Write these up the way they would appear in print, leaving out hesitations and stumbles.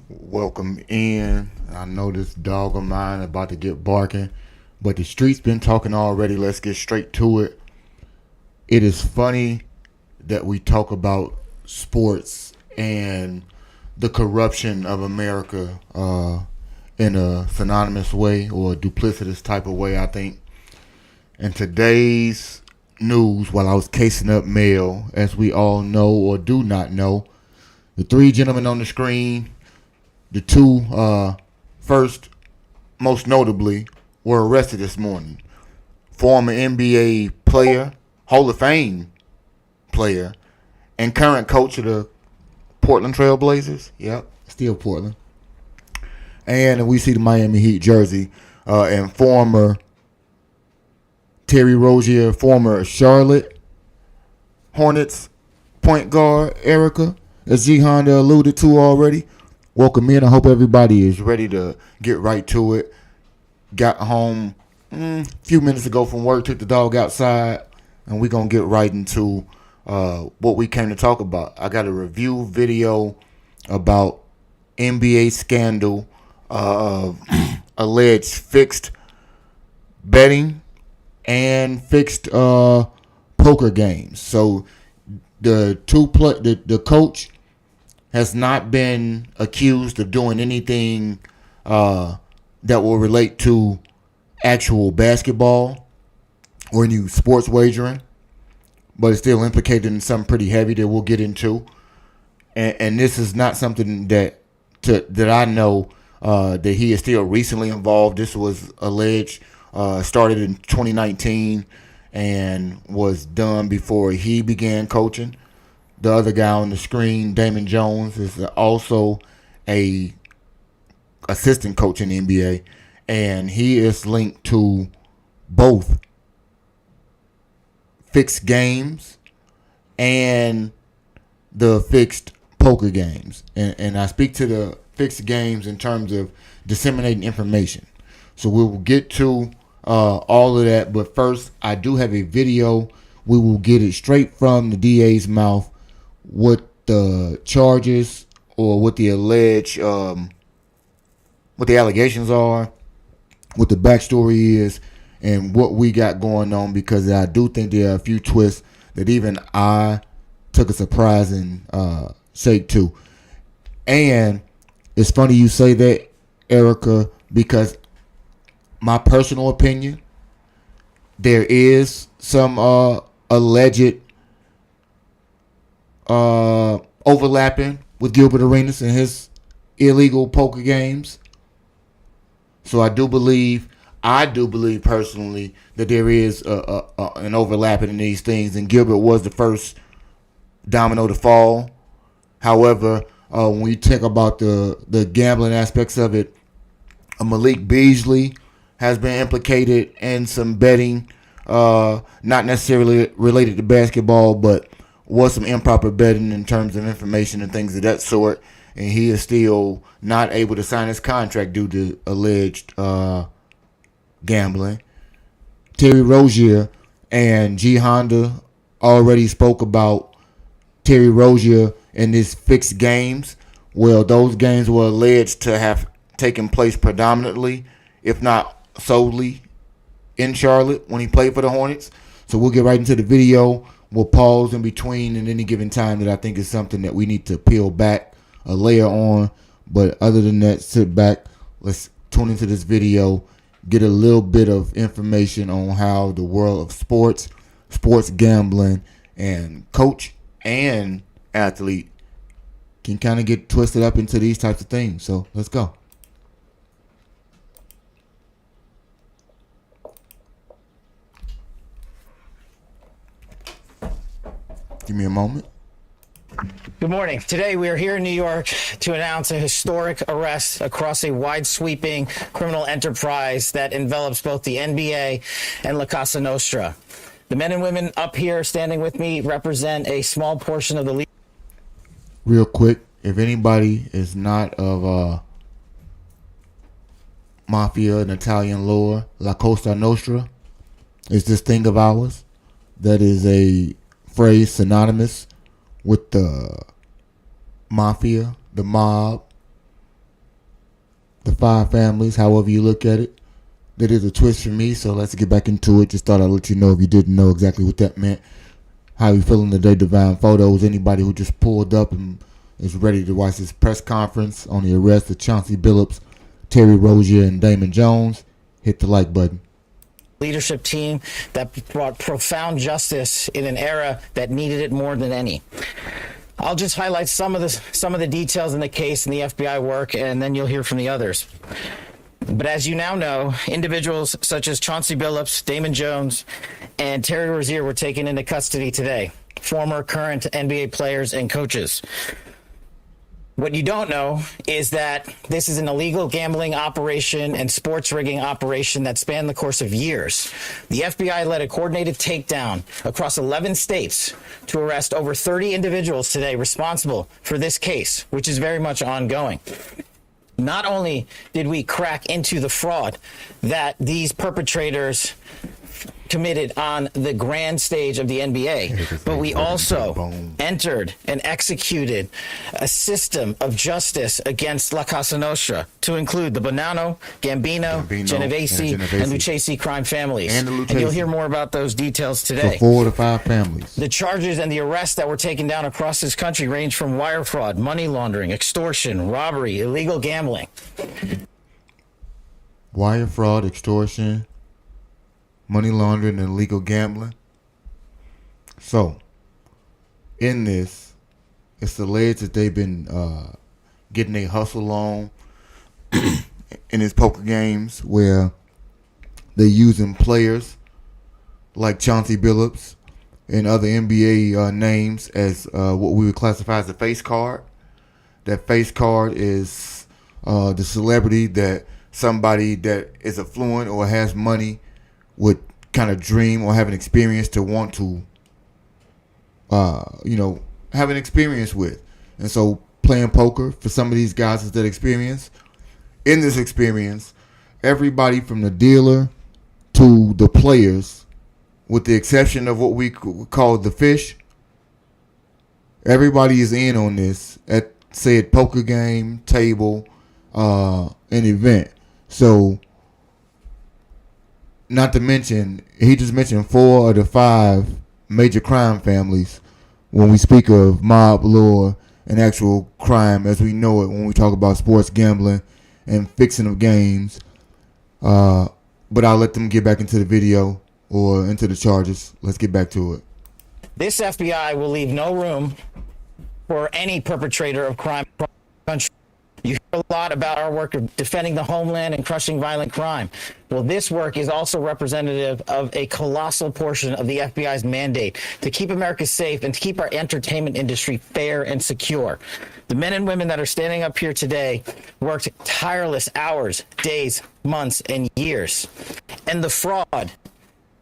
Welcome in. I know this dog of mine about to get barking, but the streets been talking already. Let's get straight to it. It is funny that we talk about sports and the corruption of America in a synonymous way or a duplicitous type of way, I think. In today's news, while I was casing up mail, as we all know or do not know, the three gentlemen on the screen, the two first, most notably, were arrested this morning. Former NBA player, Hall of Fame player, and current coach of the Portland Trail Blazers. Yep, still Portland. And we see the Miami Heat jersey and former Terry Rozier, former Charlotte Hornets point guard Erica, as G Honda alluded to already. Welcome in. I hope everybody is ready to get right to it. Got home a few minutes ago from work, took the dog outside, and we're going to get right into what we came to talk about. I got a review video about NBA scandal of alleged fixed betting and fixed poker games. So the coach has not been accused of doing anything that will relate to actual basketball or any sports wagering, but it's still implicated in something pretty heavy that we'll get into. And this is not something that I know that he is still recently involved. This was alleged, started in 2019 and was done before he began coaching. The other guy on the screen, Damon Jones, is also a assistant coach in the NBA, and he is linked to both fixed games and the fixed poker games. And I speak to the fixed games in terms of disseminating information. So we will get to all of that, but first I do have a video. We will get it straight from the DA's mouth, what the charges or what the alleged, what the allegations are, what the backstory is, and what we got going on, because I do think there are a few twists that even I took a surprising shake to. And it's funny you say that, Erica, because my personal opinion, there is some alleged overlapping with Gilbert Arenas and his illegal poker games. So I do believe personally that there is an overlapping in these things, and Gilbert was the first domino to fall. However, when we think about the gambling aspects of it, Malik Beasley has been implicated in some betting, not necessarily related to basketball, but was some improper betting in terms of information and things of that sort, and he is still not able to sign his contract due to alleged gambling. Terry Rozier and G Honda already spoke about Terry Rozier and his fixed games. Well, those games were alleged to have taken place predominantly, if not solely, in Charlotte when he played for the Hornets. So we'll get right into the video. We'll pause in between at any given time that I think is something that we need to peel back a layer on. But other than that, sit back. Let's tune into this video, get a little bit of information on how the world of sports gambling, and coach and athlete can kind of get twisted up into these types of things. So let's go. Give me a moment. Good morning. Today we are here in New York to announce a historic arrest across a wide-sweeping criminal enterprise that envelops both the NBA and La Casa Nostra. The men and women up here standing with me represent a small portion of the league. Real quick, if anybody is not of mafia and Italian lore, La Cosa Nostra is this thing of ours that is a phrase synonymous with the mafia, the mob, the five families, however you look at it. That is a twist for me, so let's get back into it. Just thought I'd let you know if you didn't know exactly what that meant. How you feeling today, Divine Photos? Anybody who just pulled up and is ready to watch this press conference on the arrest of Chauncey Billups, Terry Rozier, and Damon Jones, hit the like button. Leadership team that brought profound justice in an era that needed it more than any. I'll just highlight some of the details in the case and the FBI work, and then you'll hear from the others. But as you now know, individuals such as Chauncey Billups, Damon Jones, and Terry Rozier were taken into custody today. Former, current NBA players and coaches. What you don't know is that this is an illegal gambling operation and sports rigging operation that spanned the course of years. The FBI led a coordinated takedown across 11 states to arrest over 30 individuals today responsible for this case, which is very much ongoing. Not only did we crack into the fraud that these perpetrators committed on the grand stage of the NBA, but we also entered and executed a system of justice against La Casa Nostra to include the Bonanno, Gambino, Genovese, and Lucchese crime families. And you'll hear more about those details today. So 4 to 5 families. The charges and the arrests that were taken down across this country range from wire fraud, money laundering, extortion, robbery, illegal gambling. wire fraud, extortion, money laundering, and illegal gambling. So, in this, it's alleged that they've been getting a hustle on in his poker games where they're using players like Chauncey Billups and other NBA names as what we would classify as a face card. That face card is the celebrity that somebody that is affluent or has money would kind of dream or have an experience to want to, have an experience with. And so playing poker for some of these guys is that experience. In this experience, everybody from the dealer to the players, with the exception of what we call the fish, everybody is in on this at said poker game, table, an event. So, not to mention, he just mentioned 4 of the 5 major crime families when we speak of mob lore and actual crime as we know it when we talk about sports gambling and fixing of games. But I'll let them get back into the video or into the charges. Let's get back to it. This FBI will leave no room for any perpetrator of crime in the country. You hear a lot about our work of defending the homeland and crushing violent crime. Well, this work is also representative of a colossal portion of the FBI's mandate to keep America safe and to keep our entertainment industry fair and secure. The men and women that are standing up here today worked tireless hours, days, months, and years. And the fraud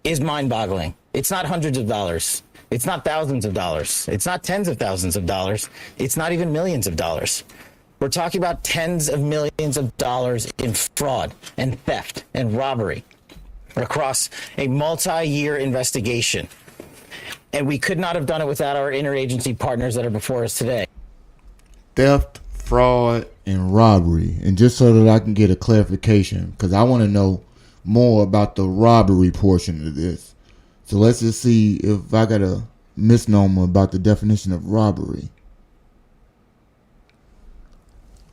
is mind-boggling. It's not hundreds of dollars. It's not thousands of dollars. It's not tens of thousands of dollars. It's not even millions of dollars. We're talking about tens of millions of dollars in fraud and theft and robbery across a multi-year investigation. And we could not have done it without our interagency partners that are before us today. Theft, fraud, and robbery. And just so that I can get a clarification, because I want to know more about the robbery portion of this. So let's just see if I got a misnomer about the definition of robbery.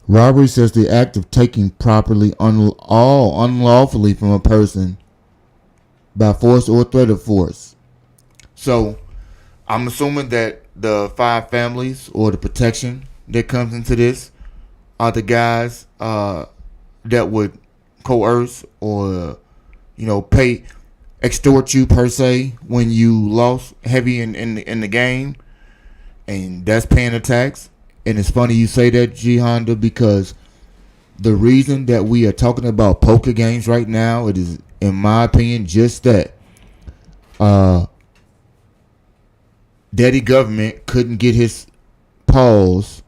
Robbery says the act of taking property unlawfully from a person by force or threat of force. So I'm assuming that the 5 families or the protection that comes into this are the guys that would coerce or extort you per se when you lost heavy in the game, and that's paying a tax. And it's funny you say that, G Honda, because the reason that we are talking about poker games right now, it is, in my opinion, just that. Daddy government couldn't get his paws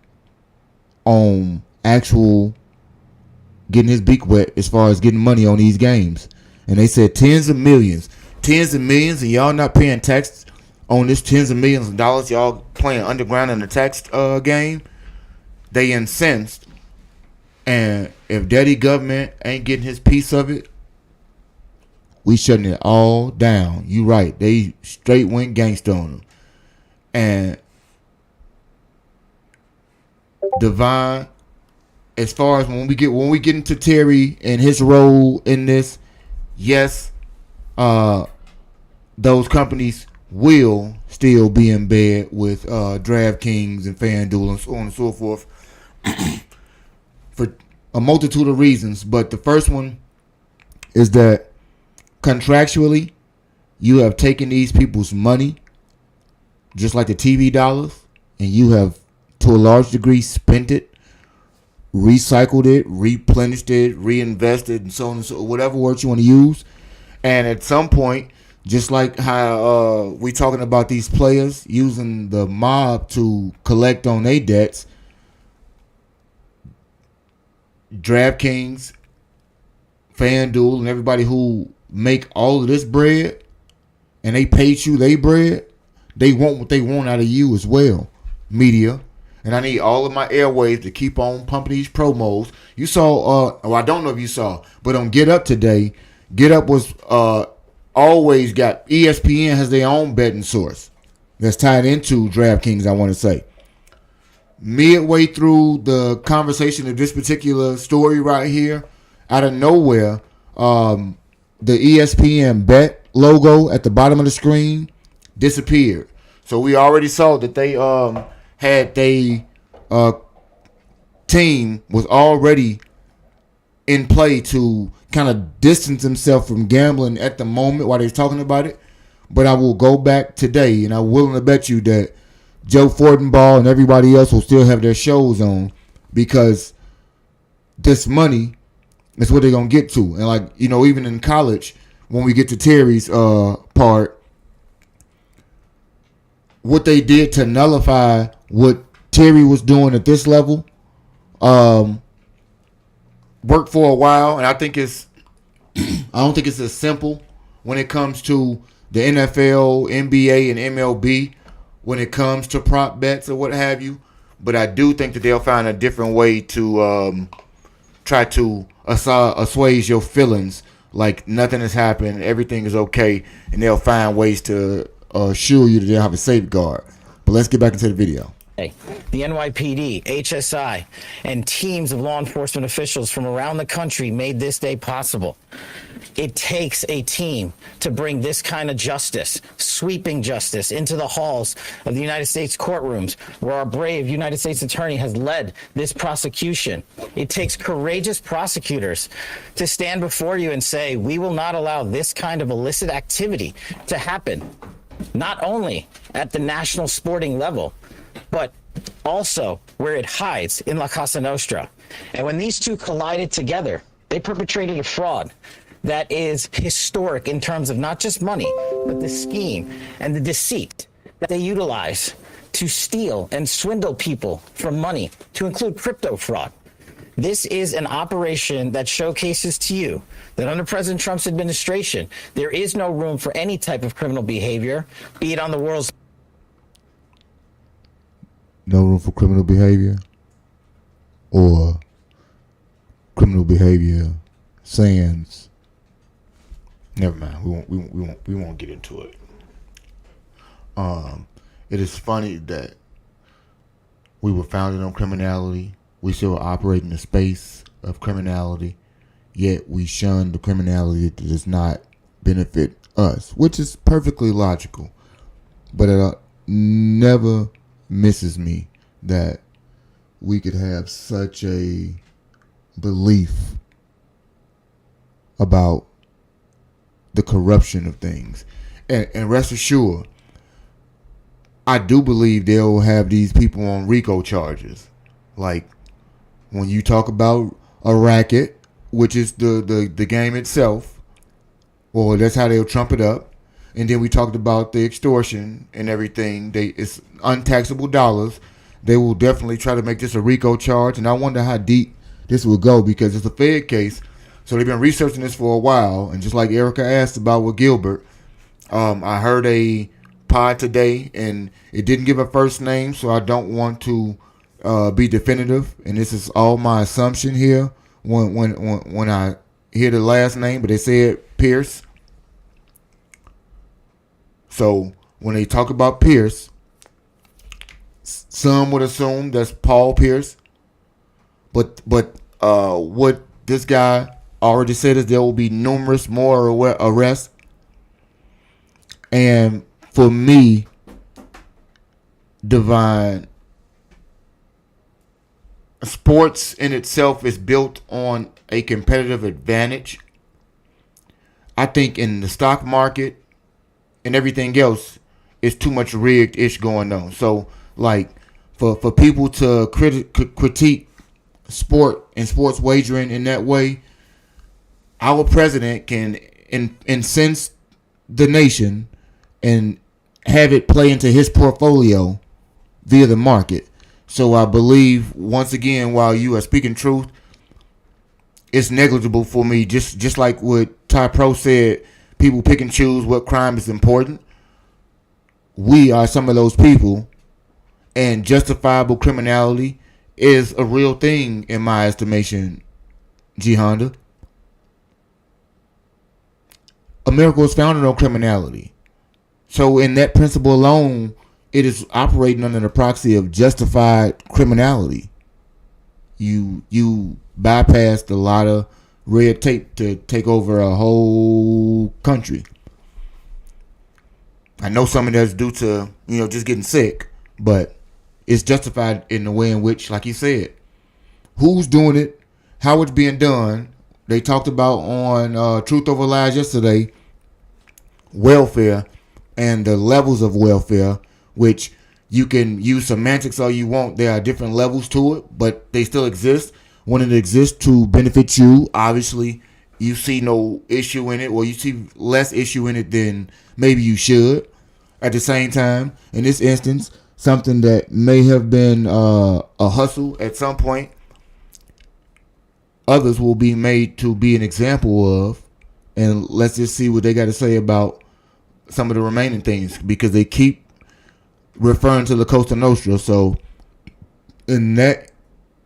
on actual getting his beak wet as far as getting money on these games. And they said tens of millions, and y'all not paying tax on this tens of millions of dollars. Y'all playing underground in the tax game. They incensed. And if daddy government ain't getting his piece of it, we shutting it all down. You right. They straight went gangster on them. And Divine, as far as when we get into Terry and his role in this, yes, those companies will still be in bed with DraftKings and FanDuel and so on and so forth for a multitude of reasons. But the first one is that contractually, you have taken these people's money, just like the TV dollars, and you have, to a large degree, spent it, recycled it, replenished it, reinvested, and so on and so, whatever words you want to use. And at some point, just like how we talking about these players using the mob to collect on their debts, DraftKings, FanDuel, and everybody who make all of this bread, and they paid you their bread, they want what they want out of you as well, media. And I need all of my airwaves to keep on pumping these promos. You saw, I don't know if you saw, but on Get Up today, Get Up was always got, ESPN has their own betting source that's tied into DraftKings, I want to say. Midway through the conversation of this particular story right here, out of nowhere, the ESPN bet logo at the bottom of the screen disappeared. So we already saw that they had they team was already in play to kind of distance himself from gambling at the moment while they're talking about it. But I will go back today, and I'm willing to bet you that Joe Fortenbaugh and everybody else will still have their shows on, because this money is what they're going to get to. And, like, you know, even in college, when we get to Terry's part, what they did to nullify what Terry was doing at this level worked for a while. And I think I don't think it's as simple when it comes to the NFL, NBA, and MLB when it comes to prop bets or what have you. But I do think that they'll find a different way to try to assuage your feelings like nothing has happened, everything is okay, and they'll find ways to assure you that they'll have a safeguard. But let's get back into the video. The NYPD, HSI, and teams of law enforcement officials from around the country made this day possible. It takes a team to bring this kind of justice, sweeping justice, into the halls of the United States courtrooms, where our brave United States attorney has led this prosecution. It takes courageous prosecutors to stand before you and say, we will not allow this kind of illicit activity to happen, not only at the national sporting level, but also where it hides in La Cosa Nostra. And when these two collided together, they perpetrated a fraud that is historic in terms of not just money, but the scheme and the deceit that they utilize to steal and swindle people from money, to include crypto fraud. This is an operation that showcases to you that under President Trump's administration, there is no room for any type of criminal behavior, be it on the world's No room for criminal behavior, or criminal behavior sans. Never mind. We won't get into it. It is funny that we were founded on criminality. We still operate in the space of criminality, yet we shun the criminality that does not benefit us, which is perfectly logical. But it never misses me that we could have such a belief about the corruption of things. And rest assured, I do believe they'll have these people on RICO charges. Like, when you talk about a racket, which is the game itself, well, that's how they'll trump it up. And then we talked about the extortion and everything. It's untaxable dollars. They will definitely try to make this a RICO charge. And I wonder how deep this will go, because it's a Fed case. So they've been researching this for a while. And just like Erica asked about with Gilbert, I heard a pod today, and it didn't give a first name, so I don't want to be definitive. And this is all my assumption here when I hear the last name, but they said Pierce. So when they talk about Pierce, some would assume that's Paul Pierce. But what this guy already said is there will be numerous more arrests. And for me, Divine, sports in itself is built on a competitive advantage. I think in the stock market and everything else, it's too much rigged-ish going on. So, like, for people to critique sport and sports wagering in that way, our president can incense the nation and have it play into his portfolio via the market. So I believe, once again, while you are speaking truth, it's negligible for me. Just like what Ty Pro said, people pick and choose what crime is important. We are some of those people, and justifiable criminality is a real thing in my estimation, G Honda. America was founded on criminality. So in that principle alone, it is operating under the proxy of justified criminality. You bypassed a lot of red tape to take over a whole country. I know some of that's due to, just getting sick, but it's justified in the way in which, like you said, who's doing it, how it's being done. They talked about on Truth Over Lies yesterday, welfare and the levels of welfare, which you can use semantics all you want. There are different levels to it, but they still exist. When it exists to benefit you, obviously, you see no issue in it, or you see less issue in it than maybe you should. At the same time, in this instance, something that may have been a hustle at some point, others will be made to be an example of. And let's just see what they got to say about some of the remaining things, because they keep referring to the Costa Nostra. So in that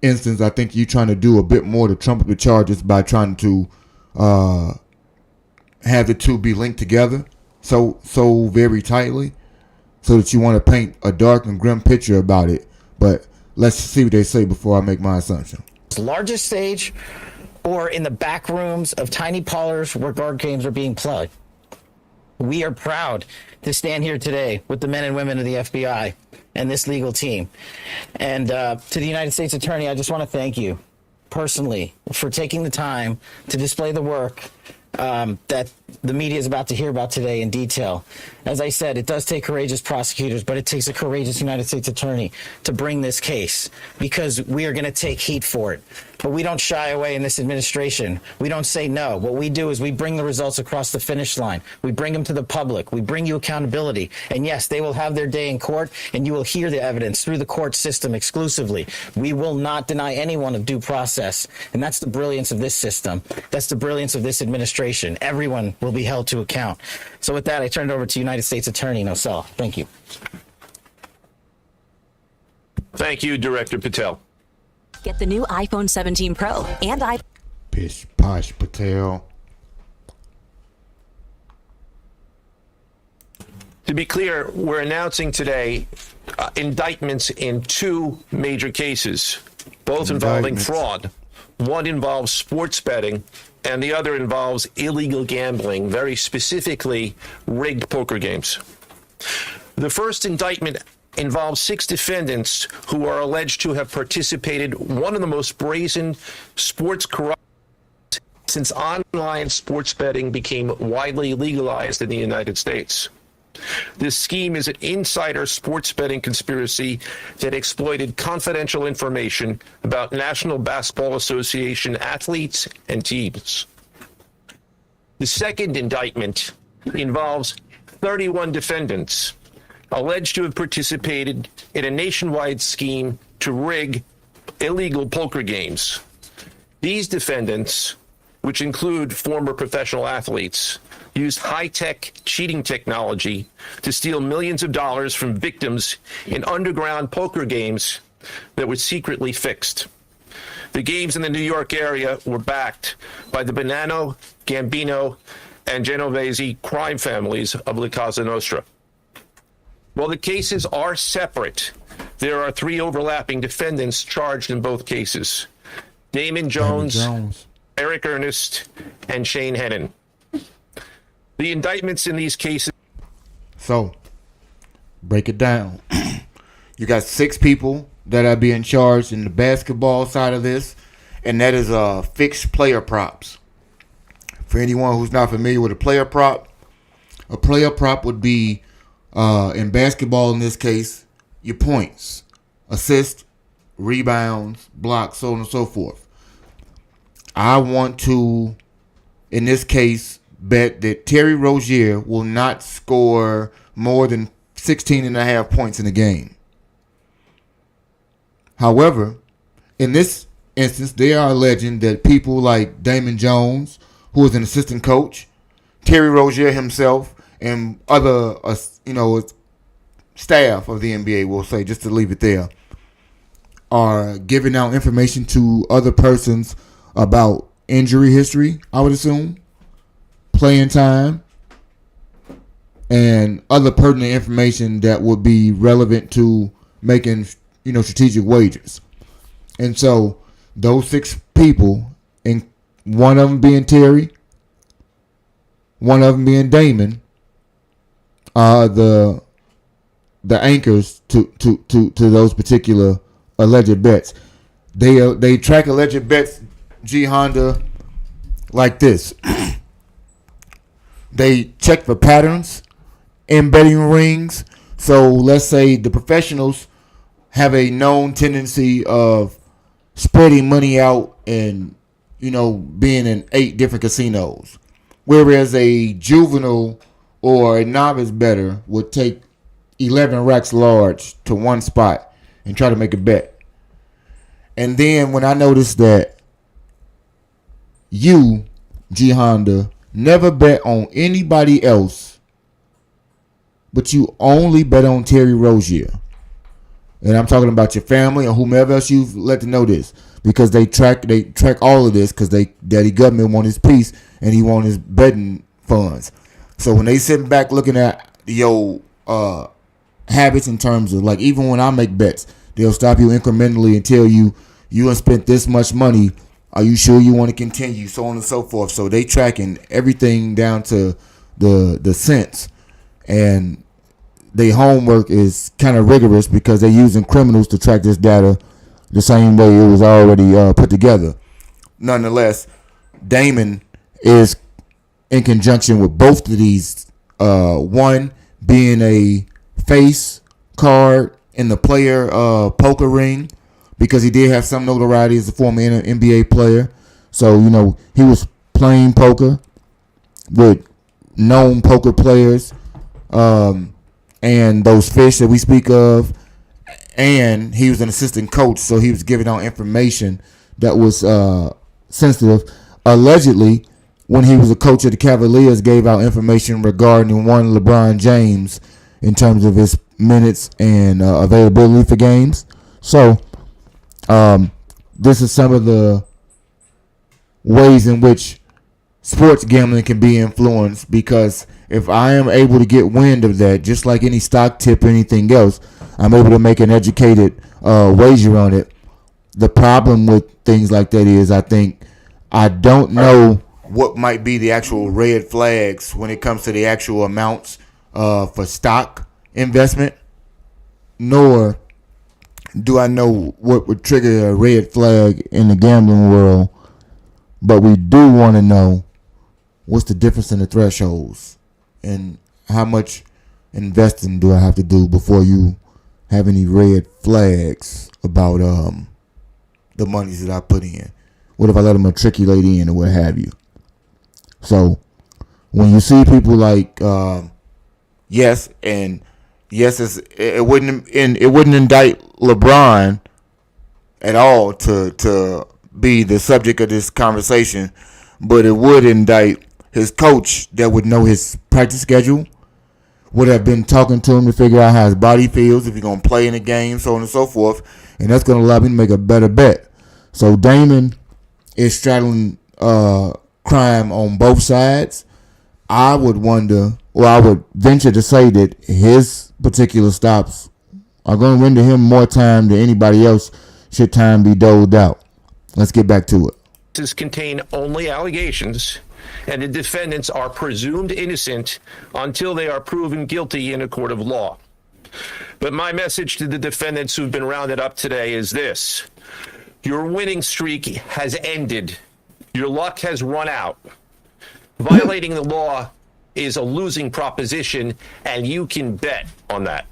instance, I think you're trying to do a bit more to trump up the charges by trying to have the two be linked together so very tightly, so that you want to paint a dark and grim picture about it. But let's see what they say before I make my assumption. Largest stage or in the back rooms of tiny parlors where guard games are being played. We are proud to stand here today with the men and women of the FBI and this legal team. And to the United States Attorney, I just want to thank you personally for taking the time to display the work that the media is about to hear about today in detail. As I said, it does take courageous prosecutors, but it takes a courageous United States Attorney to bring this case, because we are going to take heat for it. But we don't shy away in this administration. We don't say no. What we do is we bring the results across the finish line. We bring them to the public. We bring you accountability. And yes, they will have their day in court, and you will hear the evidence through the court system exclusively. We will not deny anyone of due process. And that's the brilliance of this system. That's the brilliance of this administration. Everyone will be held to account. So with that, I turn it over to United States Attorney Nosal. Thank you. Thank you, Director Patel. Get the new iPhone 17 Pro and Pish Posh Patel. To be clear, we're announcing today indictments in two major cases, both involving fraud. One involves sports betting, and the other involves illegal gambling, very specifically rigged poker games. The first indictment involves 6 defendants who are alleged to have participated in one of the most brazen sports corruptions since online sports betting became widely legalized in the United States. This scheme is an insider sports betting conspiracy that exploited confidential information about National Basketball Association athletes and teams. The second indictment involves 31 defendants alleged to have participated in a nationwide scheme to rig illegal poker games. These defendants, which include former professional athletes, used high-tech cheating technology to steal millions of dollars from victims in underground poker games that were secretly fixed. The games in the New York area were backed by the Bonanno, Gambino, and Genovese crime families of La Cosa Nostra. While the cases are separate, there are 3 overlapping defendants charged in both cases: Damon Jones, Eric Ernest, and Shane Hennon. The indictments in these cases. So, break it down. You got 6 people that are being charged in the basketball side of this, and that is fixed player props. For anyone who's not familiar with a player prop would be, in basketball in this case, your points, assists, rebounds, blocks, so on and so forth. I want to, in this case, bet that Terry Rozier will not score more than 16.5 points in a game. However, in this instance, they are alleging that people like Damon Jones, who is an assistant coach, Terry Rozier himself, and other, staff of the NBA, we'll say, just to leave it there, are giving out information to other persons about injury history, I would assume, playing time, and other pertinent information that would be relevant to making, strategic wagers. And so those 6 people, one of them being Terry, one of them being Damon, are the anchors to those particular alleged bets. They track alleged bets, G Honda, like this. They check for patterns in betting rings. So let's say the professionals have a known tendency of spreading money out and, being in 8 different casinos. Whereas a juvenile or a novice bettor would take 11 racks large to one spot and try to make a bet. And then when I noticed that you, G Honda, never bet on anybody else, but you only bet on Terry Rozier. And I'm talking about your family or whomever else you've let to know this, because they track all of this because Daddy Government want his piece and he want his betting funds. So when they sitting back looking at your habits in terms of, like, even when I make bets, they'll stop you incrementally and tell you have spent this much money. Are you sure you want to continue? So on and so forth. So they tracking everything down to the cents, and their homework is kind of rigorous because they're using criminals to track this data the same way it was already put together. Nonetheless, Damon is in conjunction with both of these. One being a face card in the player poker ring, because he did have some notoriety as a former NBA player. So, he was playing poker with known poker players, and those fish that we speak of. And he was an assistant coach, so he was giving out information that was sensitive. Allegedly, when he was a coach of the Cavaliers, gave out information regarding one LeBron James in terms of his minutes and availability for games. So, this is some of the ways in which sports gambling can be influenced, because if I am able to get wind of that, just like any stock tip or anything else, I'm able to make an educated wager on it. The problem with things like that is I don't know what might be the actual red flags when it comes to the actual amounts for stock investment, nor do I know what would trigger a red flag in the gambling world. But we do want to know what's the difference in the thresholds and how much investing do I have to do before you have any red flags about the monies that I put in. What if I let them matriculate in or what have you? So when you see people like yes, it wouldn't indict LeBron at all to be the subject of this conversation, but it would indict his coach that would know his practice schedule, would have been talking to him to figure out how his body feels, if he's going to play in the game, so on and so forth, and that's going to allow me to make a better bet. So Damon is straddling crime on both sides. I would wonder, or I would venture to say that his particular stops are going to render him more time than anybody else should time be doled out. Let's get back to it. Contain only allegations, and the defendants are presumed innocent until they are proven guilty in a court of law. But my message to the defendants who've been rounded up today is this: your winning streak has ended. Your luck has run out. Violating the law is a losing proposition, and you can bet on that.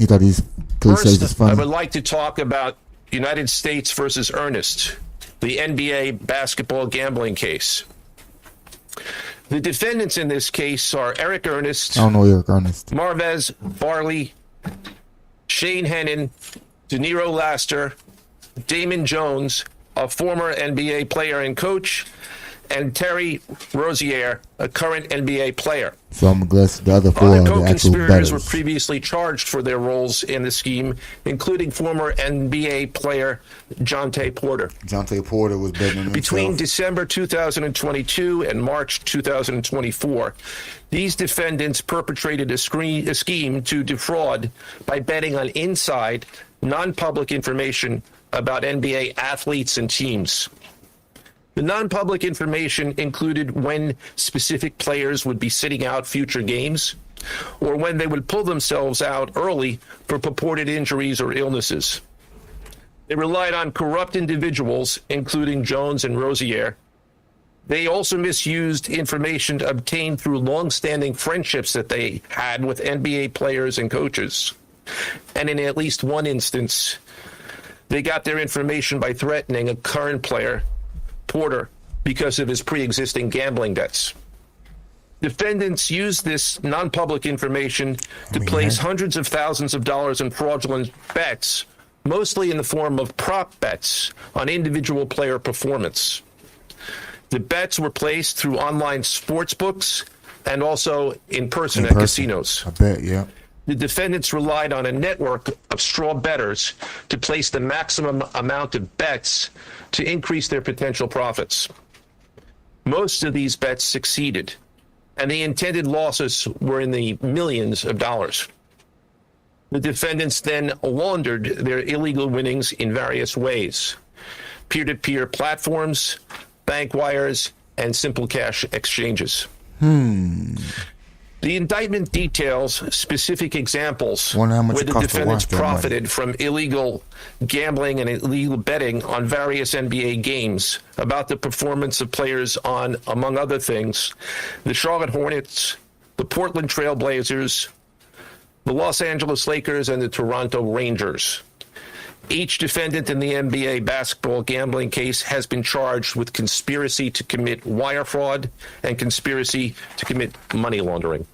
You thought these cliches was funny? I would like to talk about United States versus Ernest, the NBA basketball gambling case. The defendants in this case are Eric Ernest, I don't know Eric Ernest, Marvez Barley, Shane Hennon, De Niro Laster, Damon Jones, a former NBA player and coach, and Terry Rozier, a current NBA player. So I'm glad the other four Other are the actual co-conspirators were bettors. previously charged for their roles in the scheme, including former NBA player Jonte Porter. Jonte Porter was betting on himself. Between December 2022 and March 2024, these defendants perpetrated a scheme to defraud by betting on inside, non-public information about NBA athletes and teams. The non-public information included when specific players would be sitting out future games, or when they would pull themselves out early for purported injuries or illnesses. They relied on corrupt individuals, including Jones and Rozier. They also misused information obtained through long-standing friendships that they had with NBA players and coaches. And in at least one instance, they got their information by threatening a current player, Porter, because of his pre-existing gambling debts. Defendants used this non-public information to place hundreds of thousands of dollars in fraudulent bets, mostly in the form of prop bets on individual player performance. The bets were placed through online sports books and also in person at casinos. I bet, yeah. The defendants relied on a network of straw bettors to place the maximum amount of bets to increase their potential profits. Most of these bets succeeded, and the intended losses were in the millions of dollars. The defendants then laundered their illegal winnings in various ways: peer-to-peer platforms, bank wires, and simple cash exchanges. The indictment details specific examples where the defendants profited from illegal gambling and illegal betting on various NBA games, about the performance of players on, among other things, the Charlotte Hornets, the Portland Trail Blazers, the Los Angeles Lakers, and the Toronto Rangers. Each defendant in the NBA basketball gambling case has been charged with conspiracy to commit wire fraud and conspiracy to commit money laundering.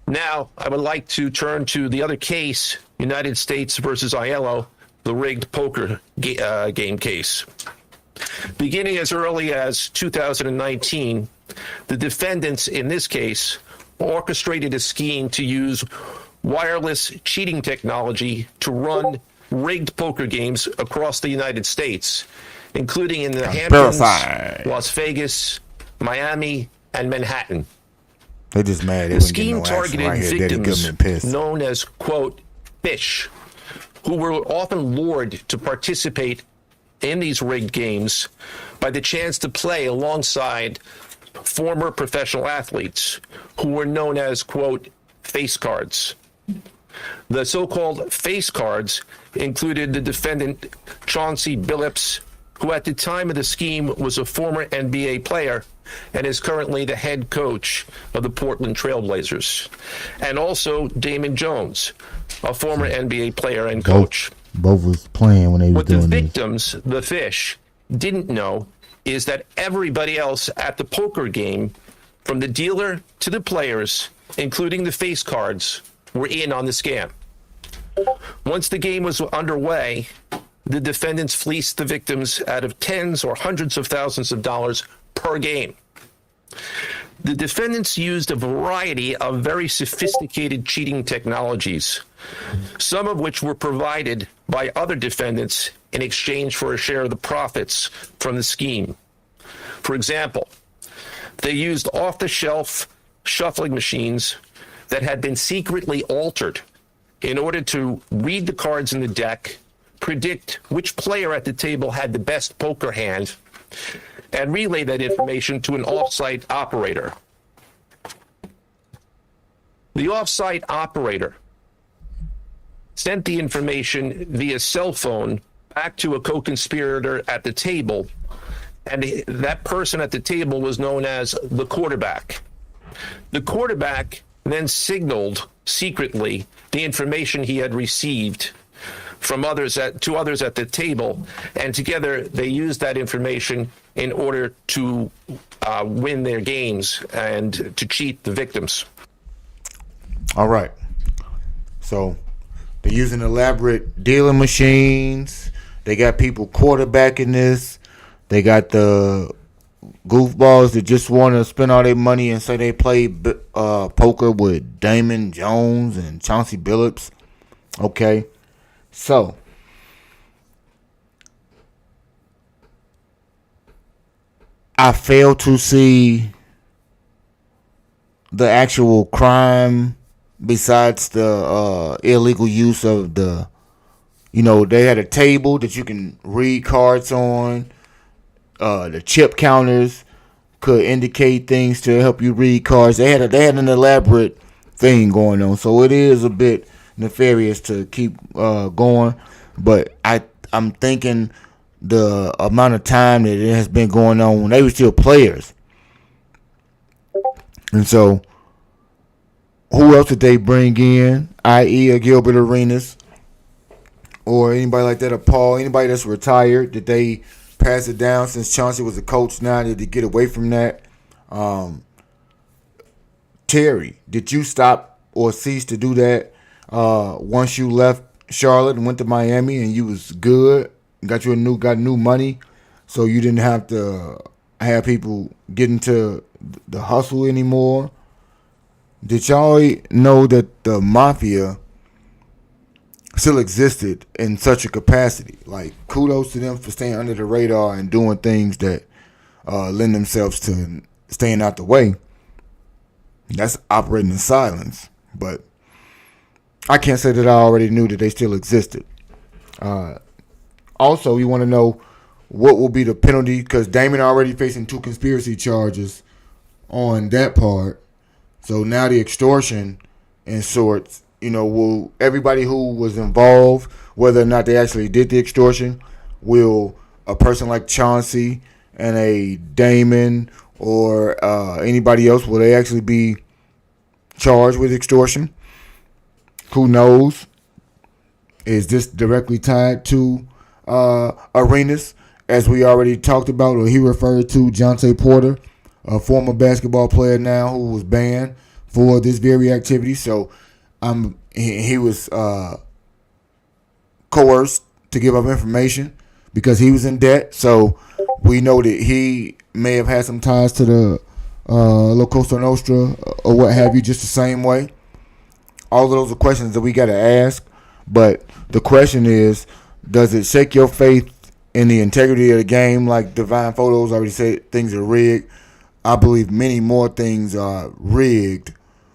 Now, I would like to turn to the other case, United States versus Aiello, the rigged poker game case. Beginning as early as 2019, the defendants in this case orchestrated a scheme to use wireless cheating technology to run rigged poker games across the United States, including in the Hamptons, Las Vegas, Miami, and Manhattan. They're just mad. The scheme targeted victims known as, quote, fish, who were often lured to participate in these rigged games by the chance to play alongside former professional athletes who were known as, quote, face cards. The so-called face cards included the defendant Chauncey Billups, who at the time of the scheme was a former NBA player and is currently the head coach of the Portland Trail Blazers, and also Damon Jones, a former NBA player and coach. Both was playing when they were doing this. What the victims, the fish, didn't know is that everybody else at the poker game, from the dealer to the players, including the face cards, were in on the scam. Once the game was underway, the defendants fleeced the victims out of tens or hundreds of thousands of dollars per game. The defendants used a variety of very sophisticated cheating technologies, some of which were provided by other defendants in exchange for a share of the profits from the scheme. For example, they used off-the-shelf shuffling machines that had been secretly altered in order to read the cards in the deck, predict which player at the table had the best poker hand, and relay that information to an off-site operator. The off-site operator sent the information via cell phone back to a co-conspirator at the table, and that person at the table was known as the quarterback. The quarterback then signaled secretly the information he had received from others at the table, and together they used that information in order to win their games and to cheat the victims. All right. So they're using elaborate dealing machines. They got people quarterbacking this. They got the goofballs that just want to spend all their money and say they play poker with Damon Jones and Chauncey Billups. Okay. So I fail to see the actual crime besides the illegal use of the, they had a table that you can read cards on. The chip counters could indicate things to help you read cards. They had an elaborate thing going on, so it is a bit nefarious to keep going. But I'm thinking the amount of time that it has been going on when they were still players, and so who else did they bring in? I.e., a Gilbert Arenas or anybody like that, or Paul, anybody that's retired? Did they pass it down since Chauncey was a coach now? Did they get away from that? Terry, did you stop or cease to do that once you left Charlotte and went to Miami and you was good, got new money, so you didn't have to have people get into the hustle anymore? Did y'all know that the mafia still existed in such a capacity? Like, kudos to them for staying under the radar and doing things that lend themselves to staying out the way. That's operating in silence. But I can't say that I already knew that they still existed. Also, you want to know what will be the penalty, because Damon already facing 2 conspiracy charges on that part. So now the extortion in sorts, will everybody who was involved, whether or not they actually did the extortion, will a person like Chauncey and a Damon or anybody else, will they actually be charged with extortion? Who knows? Is this directly tied to Arenas, as we already talked about, or he referred to Jonte Porter, a former basketball player now who was banned for this very activity. So he was coerced to give up information because he was in debt. So we know that he may have had some ties to the La Costa Nostra or what have you, just the same way. All of those are questions that we got to ask. But the question is, does it shake your faith in the integrity of the game? Like Divine Photos already said, things are rigged. I believe many more things are rigged,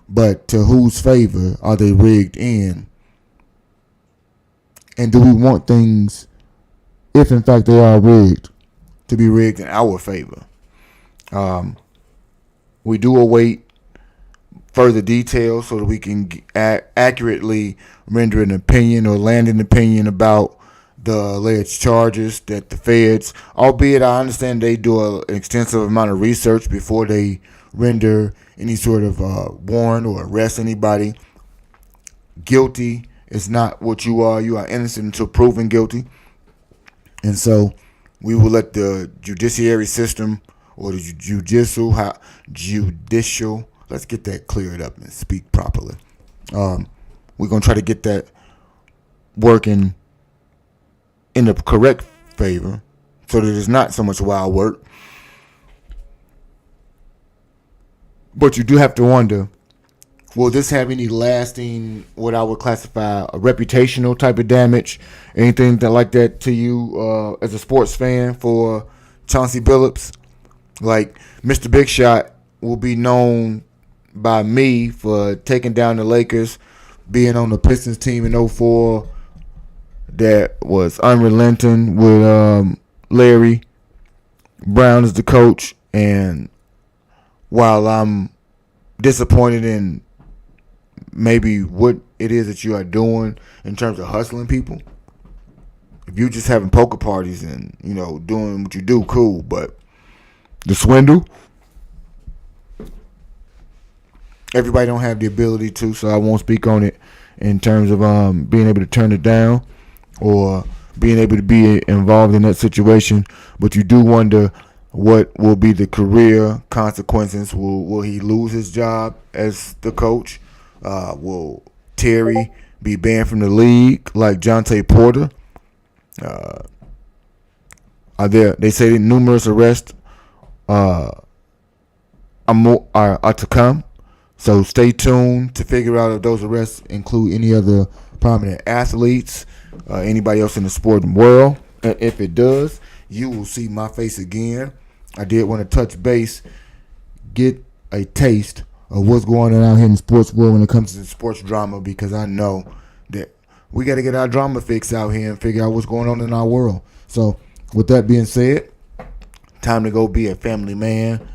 but to whose favor are they rigged in? And do we want things, if in fact they are rigged, to be rigged in our favor? We do await further details so that we can accurately render an opinion or land an opinion about the alleged charges that the feds, albeit I understand they do an extensive amount of research before they render any sort of warrant or arrest anybody. Guilty is not what you are. You are innocent until proven guilty. And so we will let the judiciary system or the judicial, let's get that cleared up and speak properly. We're going to try to get that working in the correct favor so that it's not so much wild work. But you do have to wonder, will this have any lasting, what I would classify a reputational type of damage, anything like that to you as a sports fan for Chauncey Billups? Like, Mr. Big Shot will be known by me for taking down the Lakers, being on the Pistons team in 2004 that was unrelenting with Larry Brown as the coach. And while I'm disappointed in maybe what it is that you are doing in terms of hustling people, if you just having poker parties and doing what you do, cool. But the swindle, everybody don't have the ability to, so I won't speak on it in terms of being able to turn it down or being able to be involved in that situation. But you do wonder what will be the career consequences. Will he lose his job as the coach? Will Terry be banned from the league like Jonte Porter? They say that numerous arrests are to come. So stay tuned to figure out if those arrests include any other prominent athletes, anybody else in the sporting world. And if it does, you will see my face again. I did want to touch base, get a taste of what's going on out here in the sports world when it comes to sports drama, because I know that we got to get our drama fix out here and figure out what's going on in our world. So with that being said, time to go be a family man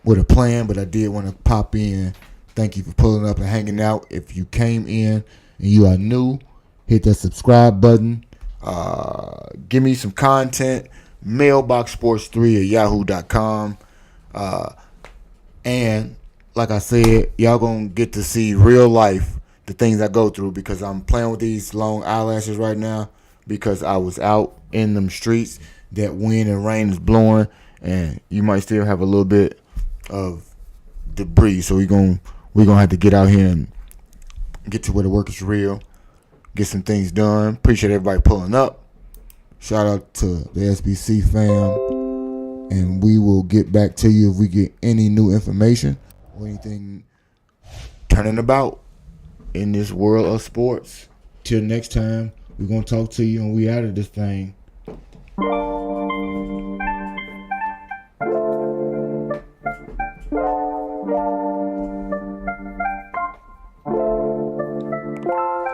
with a plan, but I did want to pop in. Thank you for pulling up and hanging out. If you came in and you are new, hit that subscribe button. Give me some content. Mailboxsports3 at yahoo.com. And like I said, y'all gonna get to see real life, the things I go through, because I'm playing with these long eyelashes right now because I was out in them streets. That wind and rain is blowing, and you might still have a little bit of debris. So we're gonna have to get out here and get to where the work is real, get some things done. Appreciate everybody pulling up. Shout out to the SBC fam, and we will get back to you if we get any new information or anything turning about in this world of sports. Till next time, we're gonna talk to you and we out of this thing.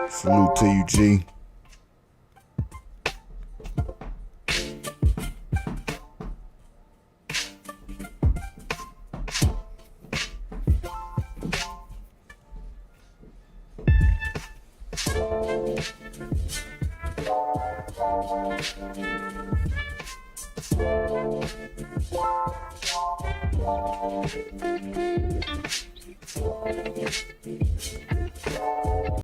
Salute to you, G.